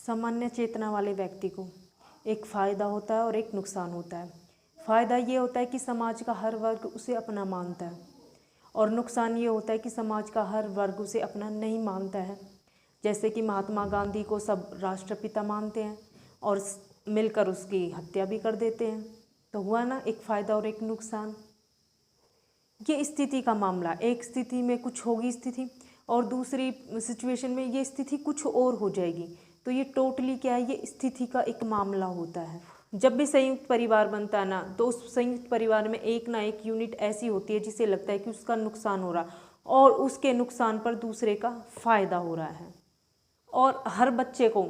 सामान्य चेतना वाले व्यक्ति को एक फ़ायदा होता है और एक नुकसान होता है। फ़ायदा ये होता है कि समाज का हर वर्ग उसे अपना मानता है और नुकसान ये होता है कि समाज का हर वर्ग उसे अपना नहीं मानता है। जैसे कि महात्मा गांधी को सब राष्ट्रपिता मानते हैं और मिलकर उसकी हत्या भी कर देते हैं। तो हुआ ना एक फ़ायदा और एक नुकसान। ये स्थिति का मामला, एक स्थिति में कुछ होगी स्थिति और दूसरी सिचुएशन में ये स्थिति कुछ और हो जाएगी। तो ये टोटली क्या है, ये स्थिति का एक मामला होता है। जब भी संयुक्त परिवार बनता है ना, तो उस संयुक्त परिवार में एक ना एक यूनिट ऐसी होती है जिसे लगता है कि उसका नुकसान हो रहा और उसके नुकसान पर दूसरे का फ़ायदा हो रहा है। और हर बच्चे को,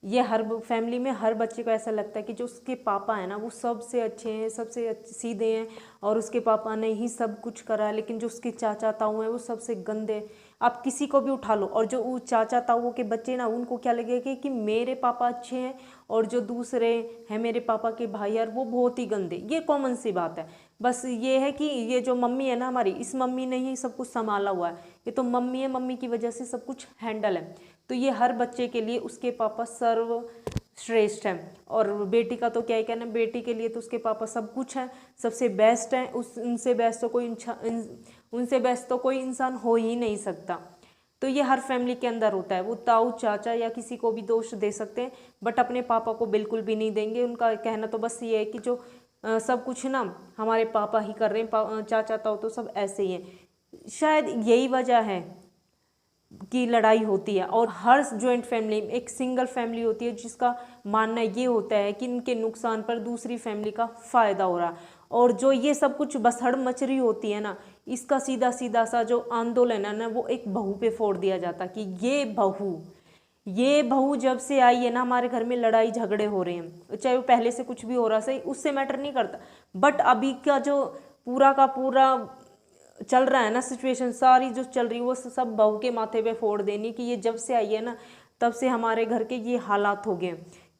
ये हर फैमिली में हर बच्चे को ऐसा लगता है कि जो उसके पापा हैं ना वो सबसे अच्छे हैं, सबसे सीधे हैं और उसके पापा ने ही सब कुछ करा है, लेकिन जो उसके चाचा ताऊ हैं वो सबसे गंदे। आप किसी को भी उठा लो और जो वो चाचा ताऊओं के बच्चे ना, उनको क्या लगेगा कि मेरे पापा अच्छे हैं और जो दूसरे हैं मेरे पापा के भाई यार वो बहुत ही गंदे। ये कॉमन सी बात है। बस ये है कि ये जो मम्मी है ना हमारी, इस मम्मी ने ही सब कुछ संभाला हुआ है, ये तो मम्मी है, मम्मी की वजह से सब कुछ हैंडल है। तो ये हर बच्चे के लिए उसके पापा सर्वश्रेष्ठ हैं। और बेटी का तो क्या ही कहना, बेटी के लिए तो उसके पापा सब कुछ हैं, सबसे बेस्ट हैं। उनसे बेस्ट तो कोई इंसान हो ही नहीं सकता। तो ये हर फैमिली के अंदर होता है। वो ताऊ चाचा या किसी को भी दोष दे सकते हैं, बट अपने पापा को बिल्कुल भी नहीं देंगे। उनका कहना तो बस ये है कि जो सब कुछ ना हमारे पापा ही कर रहे हैं, चाचा ताऊ तो सब ऐसे ही हैं। शायद यही वजह है की लड़ाई होती है। और हर जॉइंट फैमिली में एक सिंगल फैमिली होती है जिसका मानना ये होता है कि इनके नुकसान पर दूसरी फैमिली का फ़ायदा हो रहा। और जो ये सब कुछ बसड़ मचरी होती है ना, इसका सीधा सीधा सा जो आंदोलन है ना वो एक बहू पे फोड़ दिया जाता कि ये बहू जब से आई है ना हमारे घर में लड़ाई झगड़े हो रहे हैं, चाहे वो पहले से कुछ भी हो रहा सही, उससे मैटर नहीं करता। बट अभी का जो पूरा का पूरा चल रहा है ना सिचुएशन, सारी जो चल रही है वो सब बहू के माथे पे फोड़ देनी कि ये जब से आई है ना तब से हमारे घर के ये हालात हो गए।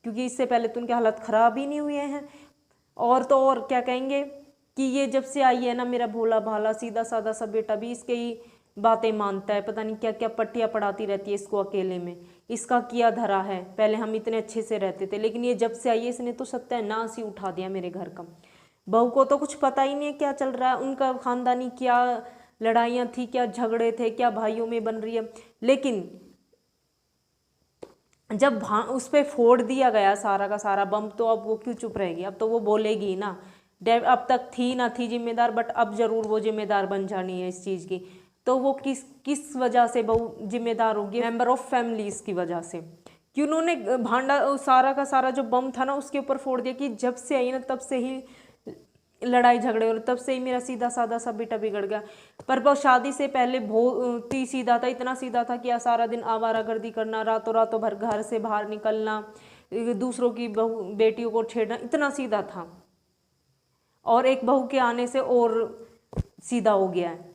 क्योंकि इससे पहले तो उनके हालात ख़राब ही नहीं हुए हैं। और तो और क्या कहेंगे कि ये जब से आई है ना मेरा भोला भाला सीधा साधा सा बेटा भी इसके ही बातें मानता है, पता नहीं क्या क्या पट्टियाँ पढ़ाती रहती है इसको अकेले में। इसका किया धरा है, पहले हम इतने अच्छे से रहते थे, लेकिन ये जब से आई है इसने तो सत्यानाश ही उठा दिया मेरे घर का। बहू को तो कुछ पता ही नहीं है क्या चल रहा है, उनका खानदानी क्या लड़ाइयाँ थी, क्या झगड़े थे, क्या भाइयों में बन रही है। लेकिन जब उस पर फोड़ दिया गया सारा का सारा बम, तो अब वो क्यों चुप रहेगी, अब तो वो बोलेगी ना। अब तक थी ना थी जिम्मेदार, बट अब जरूर वो जिम्मेदार बन जानी है इस चीज़ की। तो वो किस वजह से बहू जिम्मेदार होगी, मेंबर ऑफ फैमिलीज की वजह से, कि उन्होंने भांडा सारा का सारा जो बम था ना उसके ऊपर फोड़ दिया कि जब से आई ना तब से ही लड़ाई झगड़े और तब से ही मेरा सीधा साधा सा बेटा बिगड़ गया। पर वो शादी से पहले बहुत ही सीधा था, इतना सीधा था कि सारा दिन आवारागर्दी करना, रातों भर घर से बाहर निकलना, दूसरों की बहू बेटियों को छेड़ना, इतना सीधा था। और एक बहू के आने से और सीधा हो गया है।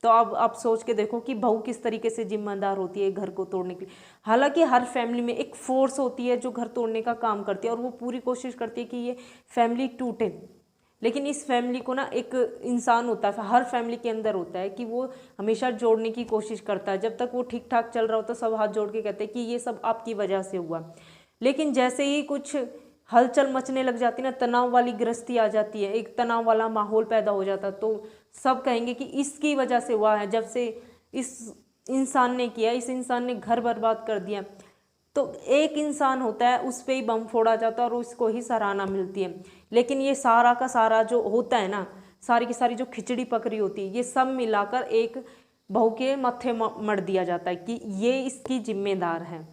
तो अब आप सोच के देखो कि बहू किस तरीके से जिम्मेदार होती है घर को तोड़ने के लिए। हालांकि हर फैमिली में एक फोर्स होती है जो घर तोड़ने का काम करती है और वो पूरी कोशिश करती है कि ये फैमिली टूटे। लेकिन इस फैमिली को ना एक इंसान होता है, हर फैमिली के अंदर होता है कि वो हमेशा जोड़ने की कोशिश करता है। जब तक वो ठीक ठाक चल रहा हो तो सब हाथ जोड़ के कहते हैं कि ये सब आपकी वजह से हुआ। लेकिन जैसे ही कुछ हलचल मचने लग जाती है ना, तनाव वाली गृहस्थी आ जाती है, एक तनाव वाला माहौल पैदा हो जाता है, तो सब कहेंगे कि इसकी वजह से हुआ है, जब से इस इंसान ने किया, इस इंसान ने घर बर्बाद कर दिया। तो एक इंसान होता है उस पर ही बम फोड़ा जाता है और उसको ही सराहना मिलती है। लेकिन ये सारा का सारा जो होता है ना, सारी की सारी जो खिचड़ी पकड़ी होती है, ये सब मिलाकर एक बहू के मत्थे मढ़ दिया जाता है कि ये इसकी जिम्मेदार है।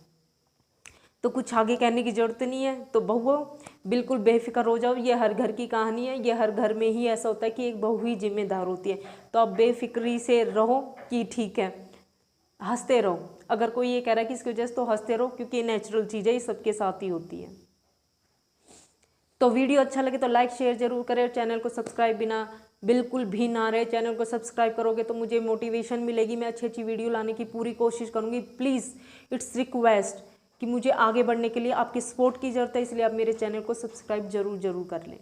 तो कुछ आगे कहने की ज़रूरत नहीं है। तो बहुओं बिल्कुल बेफिक्र हो जाओ, ये हर घर की कहानी है, ये हर घर में ही ऐसा होता है कि एक बहू ही जिम्मेदार होती है। तो आप बेफिक्री से रहो कि ठीक है, हंसते रहो। अगर कोई ये कह रहा है कि इसकी वजह से, तो हंसते रहो, क्योंकि नेचुरल चीज़ है, ये सबके साथ ही होती है। तो वीडियो अच्छा लगे तो लाइक शेयर जरूर करें और चैनल को सब्सक्राइब बिल्कुल भी ना रहे। चैनल को सब्सक्राइब करोगे तो मुझे मोटिवेशन मिलेगी, मैं अच्छी अच्छी वीडियो लाने की पूरी कोशिश करूँगी। प्लीज़ इट्स रिक्वेस्ट कि मुझे आगे बढ़ने के लिए आपकी सपोर्ट की ज़रूरत है, इसलिए आप मेरे चैनल को सब्सक्राइब जरूर कर लें।